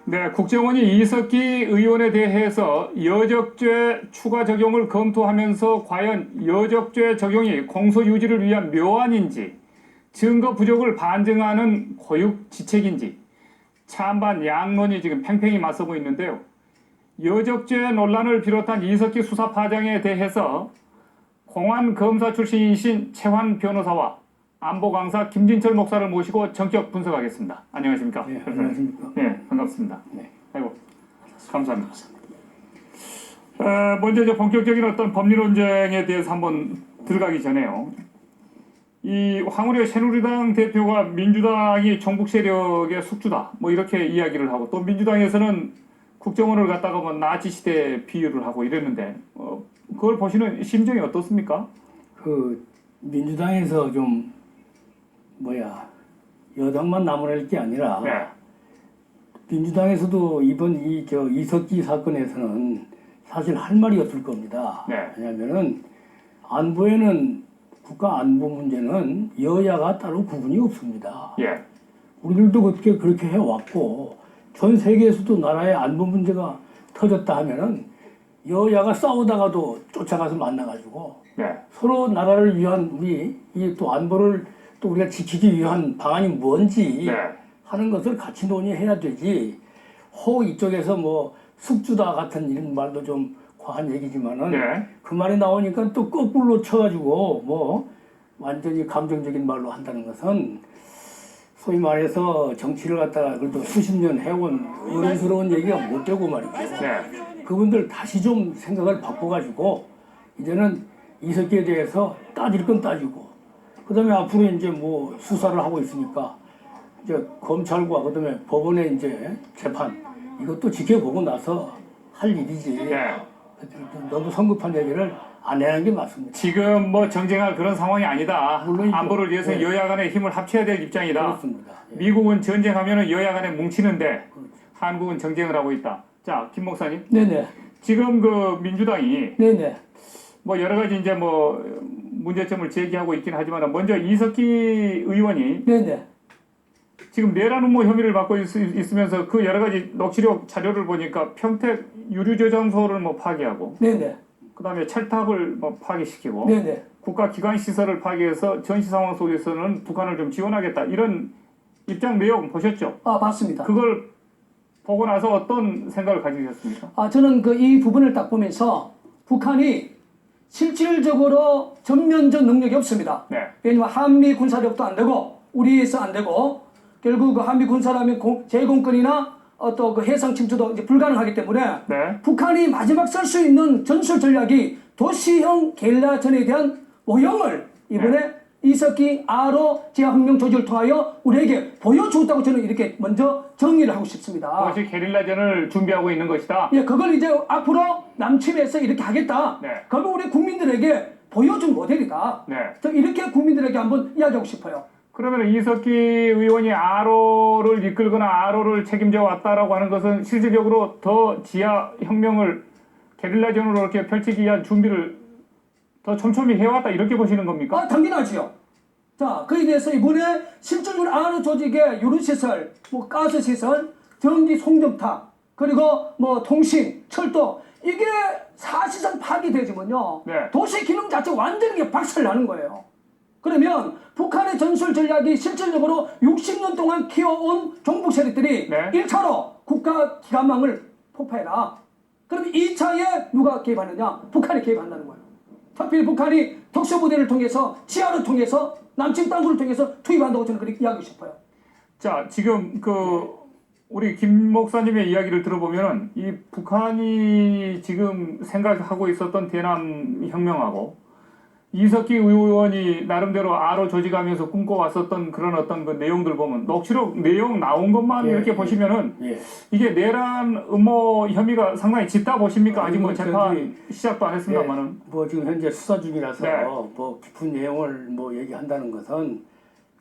네, 국정원이 이석기 의원에 대해서 여적죄 추가 적용을 검토하면서 과연 여적죄 적용이 공소 유지를 위한 묘안인지 증거 부족을 반증하는 고육지책인지 찬반 양론이 지금 팽팽히 맞서고 있는데요. 여적죄 논란을 비롯한 이석기 수사 파장에 대해서 공안 검사 출신이신 최환 변호사와 안보 강사 김진철 목사를 모시고 전격 분석하겠습니다. 안녕하십니까? 네, 안녕하십니까? 네, 반갑습니다. 네. 아이고, 감사합니다. 먼저 이제 본격적인 어떤 법률 논쟁에 대해서 한번 들어가기 전에요. 이 황우려 새누리당 대표가 민주당이 종북 세력의 숙주다, 뭐 이렇게 이야기를 하고 또 민주당에서는 국정원을 갖다가 뭐 나치 시대 비유를 하고 이랬는데 그걸 보시는 심정이 어떻습니까? 그 민주당에서 좀 여당만 나무랄 게 아니라 네. 민주당에서도 이번 이석기 사건에서는 사실 할 말이 없을 겁니다. 네. 왜냐하면은 안보에는 국가 안보 문제는 여야가 따로 구분이 없습니다. 예. 우리들도 그렇게 해왔고 전 세계에서도 나라의 안보 문제가 터졌다 하면은 여야가 싸우다가도 쫓아가서 만나가지고 네. 서로 나라를 위한 우리 이 또 안보를 또 우리가 지키기 위한 방안이 뭔지 네. 하는 것을 같이 논의해야 되지. 혹 이쪽에서 뭐 숙주다 같은 이런 말도 좀 과한 얘기지만은 네. 그 말이 나오니까 또 거꾸로 쳐가지고 뭐 완전히 감정적인 말로 한다는 것은 소위 말해서 정치를 갖다가 그래도 수십 년 해온 어른스러운 얘기가 못 되고 말이죠. 네. 그분들 다시 좀 생각을 바꿔가지고 이제는 이석기에 대해서 따질 건 따지고 그다음에 앞으로 이제 뭐 수사를 하고 있으니까 이제 검찰과 그다음에 법원의 이제 재판 이것도 지켜보고 나서 할 일이지. 네. 너무 성급한 얘기를 안 하는 게 맞습니다. 지금 뭐 정쟁할 그런 상황이 아니다. 물론이죠. 안보를 위해서 네. 여야 간의 힘을 합쳐야 될 입장이다. 그렇습니다. 예. 미국은 전쟁하면 여야 간에 뭉치는데 한국은 정쟁을 하고 있다. 자, 김 목사님. 네네. 지금 그 민주당이 네네. 뭐 여러 가지 이제 뭐 문제점을 제기하고 있긴 하지만 먼저 이석기 의원이 네네. 지금 내란 음모 혐의를 받고 있으면서 그 여러 가지 녹취록 자료를 보니까 평택 유류 저장소를 뭐 파괴하고 네네. 그다음에 철탑을 뭐 파괴시키고 네네. 국가 기관 시설을 파괴해서 전시 상황 속에서는 북한을 좀 지원하겠다 이런 입장 내용 보셨죠? 아, 봤습니다. 그걸 보고 나서 어떤 생각을 가지셨습니까? 저는 이 부분을 딱 보면서 북한이 실질적으로 전면적 능력이 없습니다. 네. 왜냐하면 한미 군사력도 안 되고 우리에서 안 되고 결국 그 한미 군사라면 제공권이나 어떤 그 해상 침투도 이제 불가능하기 때문에 네. 북한이 마지막 쓸 수 있는 전술 전략이 도시형 게릴라전에 대한 오형을 이번에 이석기 아로 지하혁명 조직을 통하여 우리에게 보여주었다고 저는 이렇게 먼저 정리를 하고 싶습니다. 그것이 게릴라전을 준비하고 있는 것이다. 예, 그걸 이제 앞으로 남침해서 이렇게 하겠다. 네. 그러면 우리 국민들에게 보여준 모델이다. 네. 저 이렇게 국민들에게 한번 이야기하고 싶어요. 그러면 이석기 의원이 아로를 이끌거나 아로를 책임져 왔다라고 하는 것은 실질적으로 더 지하혁명을 게릴라전으로 이렇게 펼치기 위한 준비를 더 촘촘히 해왔다 이렇게 보시는 겁니까? 당연하지요. 자, 그에 대해서 이번에 실질적으로 아로 조직의 유류시설, 뭐 가스시설, 전기 송전탑, 그리고 뭐 통신, 철도 이게 사실상 파괴되지만요. 네. 도시 기능 자체가 완전히 박살나는 거예요. 그러면 북한의 전술 전략이 실질적으로 60년 동안 키워온 종북 세력들이 네. 1차로 국가 기관망을 폭파해라. 그럼 2차에 누가 개입하느냐? 북한이 개입한다는 거예요. 특히 북한이 특수부대를 통해서 지하를 통해서 남침 땅굴을 통해서 투입한다고 저는 그렇게 이야기하고 싶어요. 자, 지금 우리 김 목사님의 이야기를 들어보면은 이 북한이 지금 생각하고 있었던 대남 혁명하고 이석기 의원이 나름대로 아로 조직하면서 꿈꿔왔었던 그런 어떤 그 내용들 보면 녹취록 내용 나온 것만 이렇게 보시면은 이게 내란 음모 혐의가 상당히 짙다 보십니까? 아직 뭐 재판 시작도 안 했습니다만은. 뭐 지금 현재 수사 중이라서 네. 뭐 깊은 내용을 뭐 얘기한다는 것은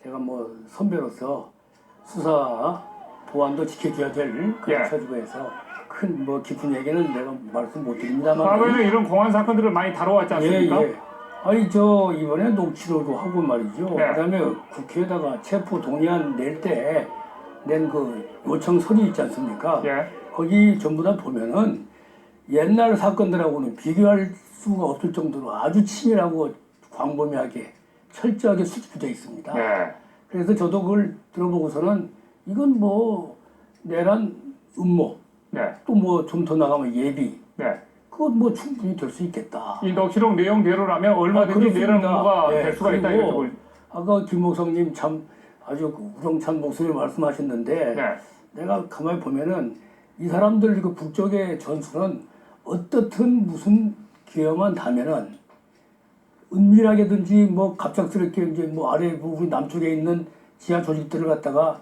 제가 뭐 선배로서 수사 보안도 지켜줘야 될 그런 처지부에서 큰 뭐 깊은 얘기는 내가 말씀 못 드립니다만. 과거에는 이런 공안 사건들을 많이 다뤄왔지 않습니까? 아니 이번에 녹취록도 하고 말이죠. 네. 그다음에 국회에다가 체포 동의안 낼 때 낸 그 요청서류 있지 않습니까? 예. 거기 전부 다 보면은 옛날 사건들하고는 비교할 수가 없을 정도로 아주 치밀하고 광범위하게 철저하게 수집되어 있습니다. 네. 그래서 저도 그걸 들어보고서는 이건 뭐 내란 음모 네. 또 뭐 좀 더 나가면 예비 네. 그건 뭐 충분히 될 수 있겠다. 이 녹취록 내용대로라면 얼마든지 내란 음모가 될 수가 있다 이렇게 그리고 보이. 아까 김목성님 참 아주 우렁찬 목소리를 말씀하셨는데 네. 내가 가만히 보면은 이 사람들 그 북쪽의 전술은 어떻든 무슨 기회만 닿으면은 은밀하게든지 뭐 갑작스럽게 이제 뭐 아래 부분 남쪽에 있는 지하 조직들을 갖다가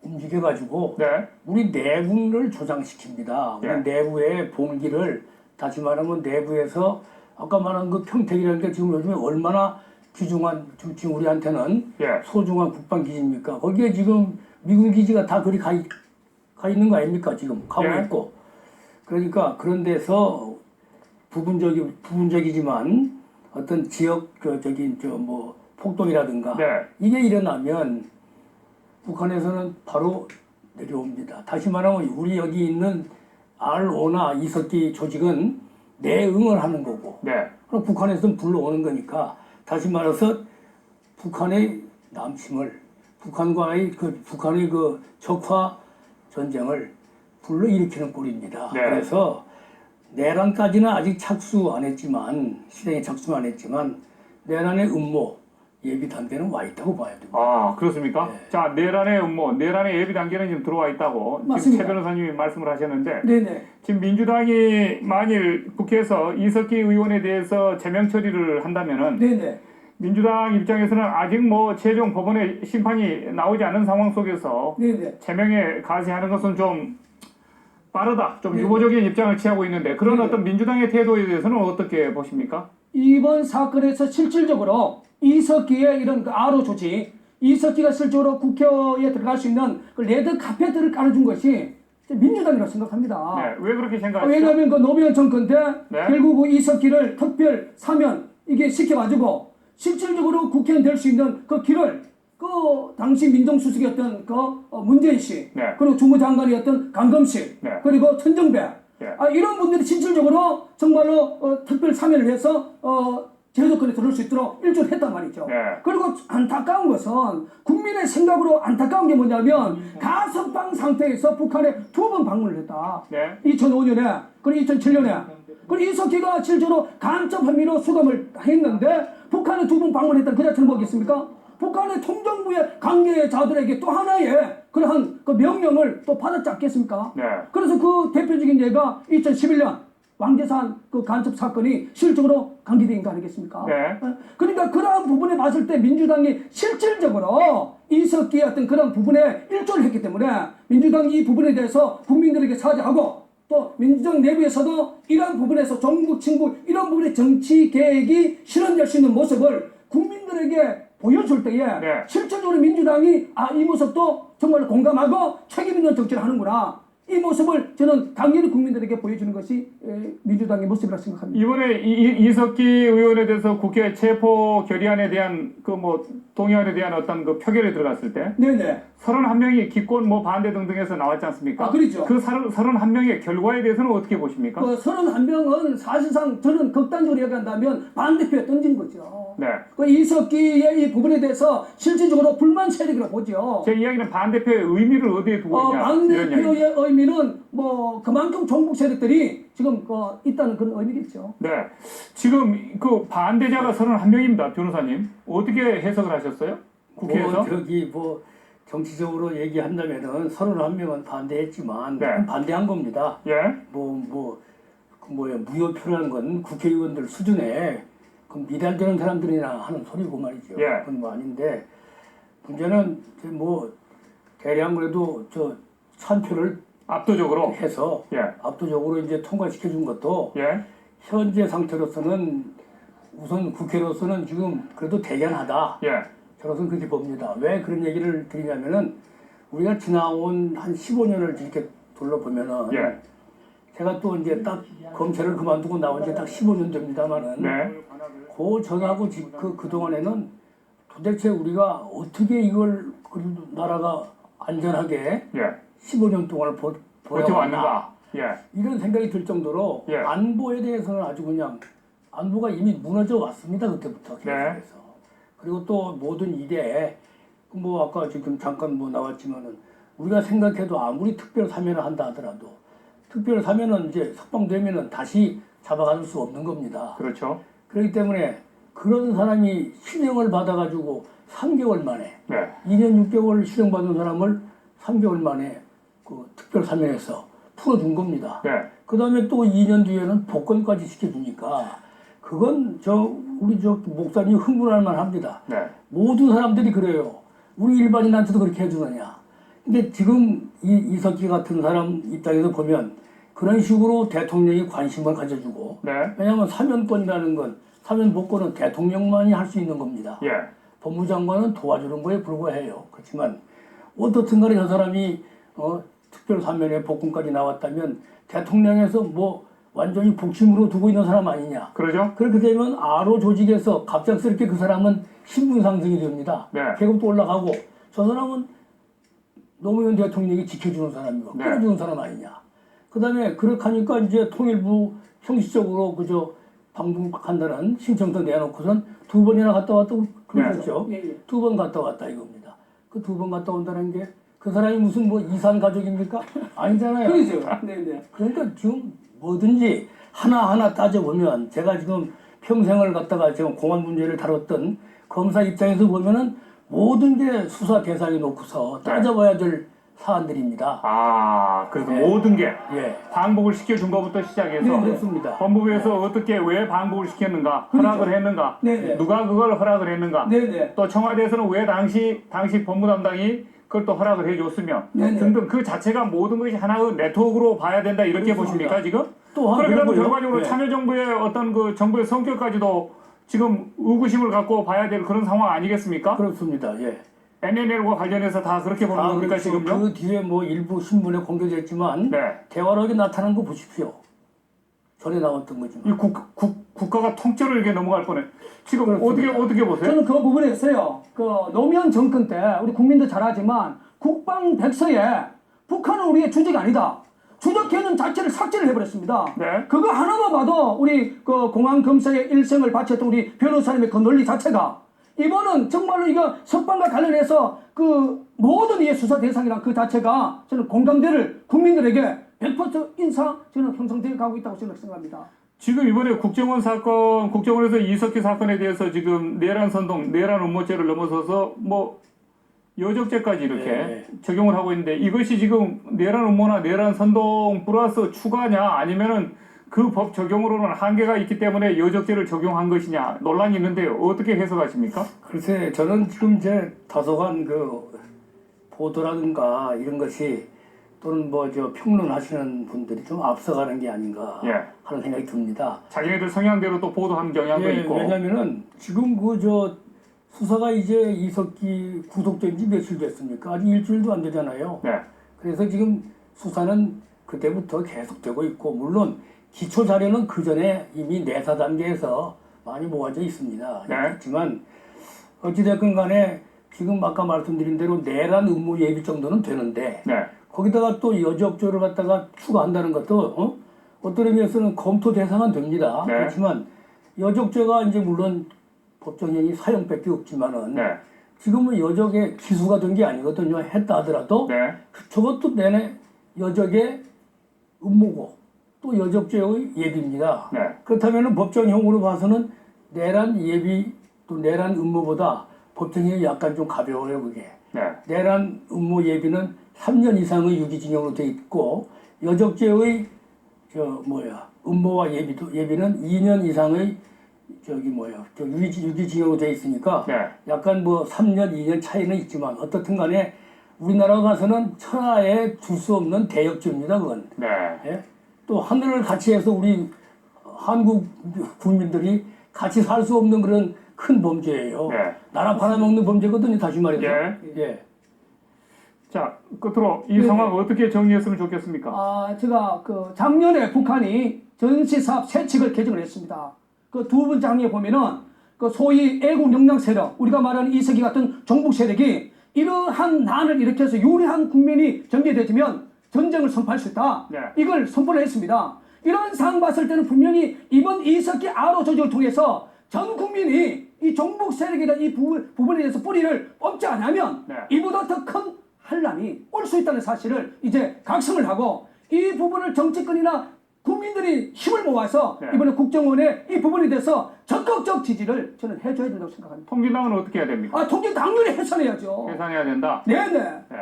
움직여가지고 네. 우리 내분을 조장시킵니다. 우리 예. 내부의 봉기를 다시 말하면 내부에서 아까 말한 그 평택이라는 게 지금 요즘에 얼마나 귀중한 지금 우리한테는 예. 소중한 국방 기지입니까? 거기에 지금 미군 기지가 다 그리 가 있는 거 아닙니까? 지금 가고 예. 있고. 그러니까 그런 데서 부분적이지만 어떤 지역 저기 저 뭐 폭동이라든가 네. 이게 일어나면 북한에서는 바로 내려옵니다. 다시 말하면 우리 여기 있는 RO나 이석기 조직은 내응을 하는 거고 네. 그럼 북한에서는 불러오는 거니까 다시 말해서 북한의 남침을 북한의 그 적화 전쟁을 불러일으키는 꼴입니다. 네. 그래서 내란까지는 아직 착수 안 했지만 실행에 착수 안 했지만 내란의 음모 예비 단계는 와 있다고 봐야 됩니다. 아, 그렇습니까? 네. 자, 내란의 음모, 내란의 예비 단계는 지금 들어와 있다고 지금 맞습니다. 최 변호사님이 말씀을 하셨는데 네네. 지금 민주당이 만일 국회에서 이석기 의원에 대해서 제명 처리를 한다면은 네네. 민주당 입장에서는 아직 뭐 최종 법원의 심판이 나오지 않은 상황 속에서 네네. 제명에 가세하는 것은 좀 빠르다, 좀 네. 유보적인 입장을 취하고 있는데 그런 네. 어떤 민주당의 태도에 대해서는 어떻게 보십니까? 이번 사건에서 실질적으로 이석기의 이런 그 아로 조직, 이석기가 실제로 국회에 들어갈 수 있는 그 레드 카페트를 깔아준 것이 민주당이라고 생각합니다. 네, 왜 그렇게 생각하시죠? 왜냐하면 그 노무현 정권 때 네. 결국 그 이석기를 특별 사면 이게 시켜가지고 실질적으로 국회의원 될 수 있는 그 길을 그 당시 민정수석이었던 그 문재인 씨 네. 그리고 주무장관이었던 강검식 네. 그리고 천정배 네. 이런 분들이 실질적으로 정말로 특별 사면을 해서 제도권에 들어올 수 있도록 일조를 했단 말이죠. 네. 그리고 안타까운 것은 국민의 생각으로 안타까운 게 뭐냐면 가석방 상태에서 북한에 2번 방문을 했다. 네. 2005년에 그리고 2007년에 그리고 이석기가 실제로 간첩 혐의로 수감을 했는데 북한에 2번 방문했다는 그 자체는 뭐겠습니까? 북한의 통정부의 관계자들에게 또 하나의 그러한 그 명령을 또 받았지 않겠습니까? 네. 그래서 그 대표적인 예가 2011년 왕대산 그 간첩 사건이 실질적으로 관계된 거 아니겠습니까? 네. 그러니까 그러한 부분에 봤을 때 민주당이 실질적으로 이석기의 어떤 그런 부분에 일조를 했기 때문에 민주당이 이 부분에 대해서 국민들에게 사죄하고 또 민주당 내부에서도 이러한 부분에서 종북, 친북 이런 부분의 정치 계획이 실현될 수 있는 모습을 국민들에게 보여줄 때에 네. 실질적으로 민주당이 이 모습도 정말 공감하고 책임 있는 정치를 하는구나. 이 모습을 저는 당연히 국민들에게 보여주는 것이 민주당의 모습이라고 생각합니다. 이번에 이석기 의원에 대해서 국회 체포 결의안에 대한 그 뭐 동의안에 대한 어떤 그 표결에 들어갔을 때 네네. 31명이 기권 뭐 반대 등등해서 나왔지 않습니까? 그렇죠. 그 31명의 결과에 대해서는 어떻게 보십니까? 그 31명은 사실상 저는 극단적으로 얘기한다면 반대표에 던진 거죠. 네. 그 이석기의 이 부분에 대해서 실질적으로 불만 세력이라고 보죠. 제 이야기는 반대표의 의미를 어디에 두고 있냐 이런 이야기. 반대표의 의미는 뭐 그만큼 종북 세력들이 지금 있다는 그런 의미겠죠. 네. 지금 그 반대자가 31명입니다. 변호사님. 어떻게 해석을 하셨어요? 국회에서? 뭐 정치적으로 얘기한다면은 31명은 반대했지만 네. 반대한 겁니다. 예. 무효표라는 건 국회의원들 수준에 그 미달되는 사람들이나 하는 소리고 말이죠. 예. 그건 뭐 아닌데 문제는 뭐 대량 그래도 저 1000표를 압도적으로. 해서 예. 압도적으로 이제 통과시켜 준 것도 예. 현재 상태로서는 우선 국회로서는 지금 그래도 대견하다. 예. 저로서는 그렇게 봅니다. 왜 그런 얘기를 드리냐면은 우리가 지나온 한 15년을 이렇게 둘러보면은 예. 제가 또 이제 딱 검찰을 그만두고 나온 지 딱 15년 됩니다만은 네. 그 전하고 그동안에는 도대체 우리가 어떻게 이걸 그래도 나라가 안전하게 예. 15년 동안 버텨왔는가? 버텨왔나 예. 이런 생각이 들 정도로 예. 안보에 대해서는 아주 그냥 안보가 이미 무너져 왔습니다. 그때부터 계속해서. 그리고 또 모든 일에 뭐 아까 지금 잠깐 뭐 나왔지만은 우리가 생각해도 아무리 특별 사면을 한다 하더라도 특별 사면은 이제 석방되면은 다시 잡아갈 수 없는 겁니다. 그렇죠. 그렇기 때문에 그런 사람이 실형을 받아가지고 3개월 만에 네. 2년 6개월 실형받은 사람을 3개월 만에 그 특별 사면에서 풀어준 겁니다. 네. 그 다음에 또 2년 뒤에는 복권까지 시켜주니까 그건 우리 목사님 흥분할 만합니다. 네. 모든 사람들이 그래요. 우리 일반인한테도 그렇게 해주느냐. 근데 지금 이석기 같은 사람 입장에서 보면 그런 식으로 대통령이 관심을 가져주고 네. 왜냐하면 사면권이라는 건 사면 복권은 대통령만이 할 수 있는 겁니다. 예. 법무장관은 도와주는 거에 불과해요. 그렇지만 어떻든 간에 저 사람이 특별 사면에 복권까지 나왔다면 대통령에서 뭐 완전히 복심으로 두고 있는 사람 아니냐. 그러죠? 그렇게 되면 아로 조직에서 갑작스럽게 그 사람은 신분 상승이 됩니다. 네. 계급도 올라가고 저 사람은 노무현 대통령이 지켜주는 사람이고 네. 끌어주는 사람 아니냐. 그 다음에 그렇게 하니까 이제 통일부 형식적으로 그저 방북한다는 신청서 내놓고선 2번이나 갔다 왔다고 그러셨죠. 예, 예. 2번 갔다 왔다 이겁니다. 그 2번 갔다 온다는 게 그 사람이 무슨 뭐 이산 가족입니까? 아니잖아요. 그러죠. 네, 네. 그러니까 지금 뭐든지 하나하나 따져보면 제가 지금 평생을 갖다가 지금 공안 문제를 다뤘던 검사 입장에서 보면은 모든 게 수사 대상에 놓고서 따져봐야 될 사안들입니다. 아, 그래서 네. 모든 게 예. 방북을 시켜준 것부터 시작해서 네, 그렇습니다. 법무부에서 어떻게 왜 방북을 시켰는가, 그렇죠. 허락을 했는가, 네, 네. 누가 그걸 허락을 했는가, 네, 네. 또 청와대에서는 왜 당시 법무 담당이 그걸 또 허락을 해줬으며 네네. 등등 그 자체가 모든 것이 하나의 네트워크로 봐야 된다 이렇게 그렇습니다. 보십니까 지금? 또 그러면 하고요. 결과적으로 네. 참여정부의 어떤 그 정부의 성격까지도 지금 의구심을 갖고 봐야 될 그런 상황 아니겠습니까? 그렇습니다. 예. NNL과 관련해서 다 그렇게 보는 겁니까 그렇죠. 지금요? 그 뒤에 뭐 일부 신문에 공개됐지만 네. 대화록에 나타난 거 보십시오. 전에 나왔던 거지만. 이 국가가 통째로 이렇게 넘어갈 뻔해. 지금 그렇습니다. 어떻게 보세요? 저는 그 부분에서요. 그 노무현 정권 때 우리 국민도 잘 알지만 국방 백서에 북한은 우리의 주적이 아니다. 주적 개념 자체를 삭제를 해버렸습니다. 네. 그거 하나만 봐도 우리 그 공안 검사의 일생을 바쳤던 우리 변호사님의 그 논리 자체가 이번은 정말로 이거 석방과 관련해서 그 모든 이의 수사 대상이란 그 자체가 저는 공감대를 국민들에게 100% 인상 저는 형성되어 가고 있다고 저는 생각합니다. 지금 이번에 국정원에서 이석기 사건에 대해서 지금 내란 선동, 내란 음모죄를 넘어서서 뭐 여적죄까지 이렇게 네. 적용을 하고 있는데 이것이 지금 내란 음모나 내란 선동 플러스 추가냐 아니면은 그 법 적용으로는 한계가 있기 때문에 여적죄를 적용한 것이냐 논란이 있는데 어떻게 해석하십니까? 글쎄 저는 지금 제 다소간 그 보도라든가 이런 것이 또는 뭐 저 평론하시는 분들이 좀 앞서가는 게 아닌가 예. 하는 생각이 듭니다. 자기네들 성향대로 또 보도하는 경향도 예, 있고. 왜냐면은 지금 그 저 수사가 이제 이석기 구속된 지 며칠 됐습니까? 아직 일주일도 안 되잖아요. 네. 그래서 지금 수사는 그때부터 계속되고 있고 물론 기초 자료는 그 전에 이미 내사 단계에서 많이 모아져 있습니다. 네. 그렇지만 어찌됐건 간에 지금 아까 말씀드린 대로 내란 음모 예비 정도는 되는데 네. 거기다가 또 여적죄를 갖다가 추가한다는 것도 어떤 의미에서는 검토 대상은 됩니다. 네. 그렇지만 여적죄가 이제 물론 법정형이 사형밖에 없지만은 네. 지금은 여적의 기수가 된 게 아니거든요. 했다 하더라도 네. 저것도 내내 여적의 음모고 또 여적죄의 예비입니다. 네. 그렇다면 법정형으로 봐서는 내란 예비 또 내란 음모보다 법정형이 약간 좀 가벼워요. 그게. 네. 내란 음모 예비는 3년 이상의 유기징역으로 돼 있고 여적죄의 음모와 예비는 2년 이상의 유기징역으로 돼 있으니까 네. 약간 뭐 3년, 2년 차이는 있지만 어떻든 간에 우리나라 가서는 천하에 둘 수 없는 대역죄입니다. 그건. 네. 예? 또 하늘을 같이 해서 우리 한국 국민들이 같이 살 수 없는 그런 큰 범죄예요. 네. 나라 팔아먹는 범죄거든요. 다시 말해서. 예. 자, 끝으로 이 네. 상황 어떻게 정리했으면 좋겠습니까? 제가 그 작년에 북한이 전시사업 세 칙을 개정을 했습니다. 그 두 번째 항에 보면은 그 소위 애국 역량 세력, 우리가 말하는 이석기 같은 종북 세력이 이러한 난을 일으켜서 유리한 국면이 전개되지면 전쟁을 선포할 수 있다. 네. 이걸 선포를 했습니다. 이런 상황 봤을 때는 분명히 이번 이석기 아로 조직을 통해서 전 국민이 이 종북 세력에 대한 이 부분에 대해서 뿌리를 뽑지 않으면 네. 이보다 더 큰 한란이 올 수 있다는 사실을 이제 각성을 하고 이 부분을 정치권이나 국민들이 힘을 모아서 네. 이번에 국정원에 이 부분에 대해서 적극적 지지를 저는 해줘야 된다고 생각합니다. 통진당은 어떻게 해야 됩니까? 통계 당연히 해산해야죠. 계산해야 된다. 네네. 네.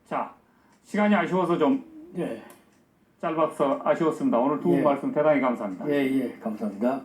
자, 시간이 아쉬워서 좀 예, 짧아서 아쉬웠습니다. 오늘 두 분 예. 말씀 대단히 감사합니다. 예, 감사합니다.